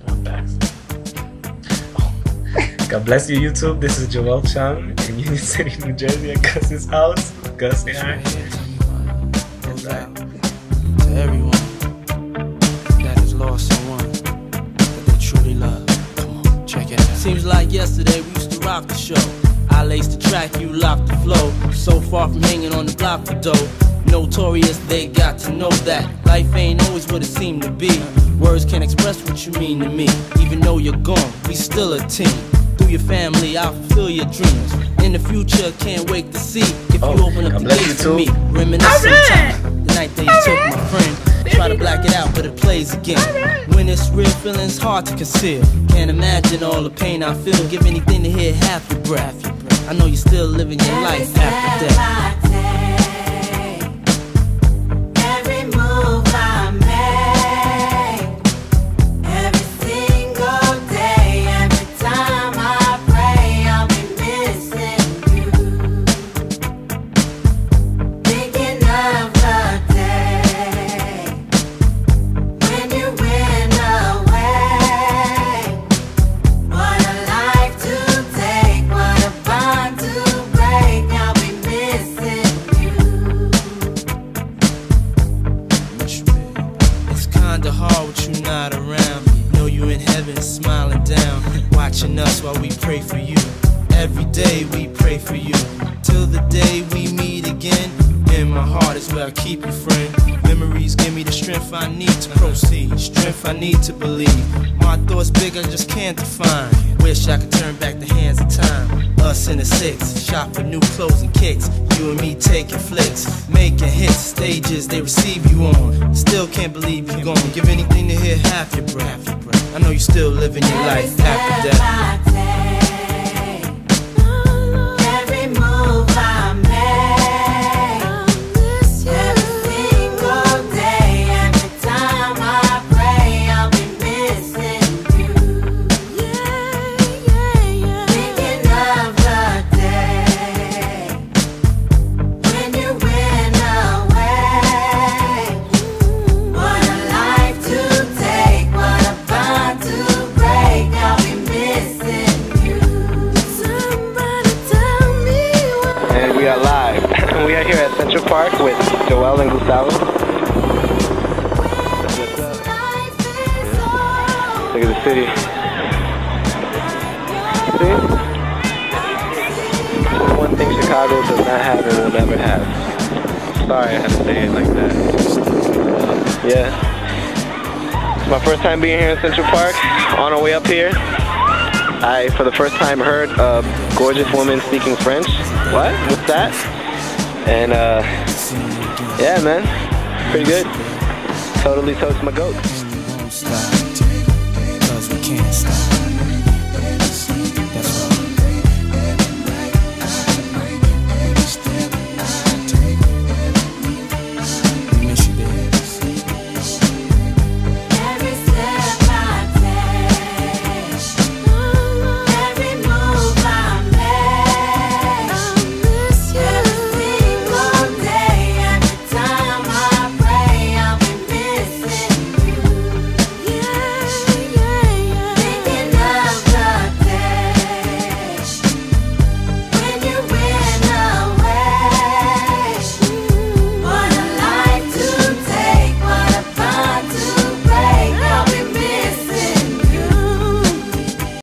I'm back. God bless you, YouTube. This is Joel Chung in Union City, New Jersey at Gus's house. Gus, say hi. Goes out to everyone that has lost someone that they truly love. Come on, check it out. Seems like yesterday we used to rock the show. I laced the track, you locked the flow. So far from hanging on the block for dough. Notorious, they got to know that life ain't always what it seemed to be. Words can't express what you mean to me. Even though you're gone, we still a team. Through your family, I'll fulfill your dreams. In the future, can't wait to see if you open up the gates for me. Reminiscing time, the night that you took my friend. Try to black it out, but it plays again. When it's real, feeling's hard to conceal. Can't imagine all the pain I feel. Give anything to hear half your breath. I know you're still living your life after death. Hard with you not around. Know you in heaven smiling down, watching us while we pray for you. Every day we pray for you, till the day we meet again. In my heart is where I keep you, friend. Memories give me the strength I need to proceed, strength I need to believe. My thoughts big, I just can't define. Wish I could turn back the hands of time. Us in the six, shop for new clothes and kicks. You and me taking flicks, making hits, stages they receive you on. Still can't believe you're gone. Give anything to hear half your breath. I know you're still living your life after death. We are live. We are here at Central Park with Joel and Gustavo. Look at the city. See? One thing Chicago does not have and will never have. Sorry I had to say it like that. Yeah. It's my first time being here in Central Park. On our way up here, I, for the first time, heard a gorgeous woman speaking French. What? What's that? And, yeah, man. Pretty good. Totally toast my goat.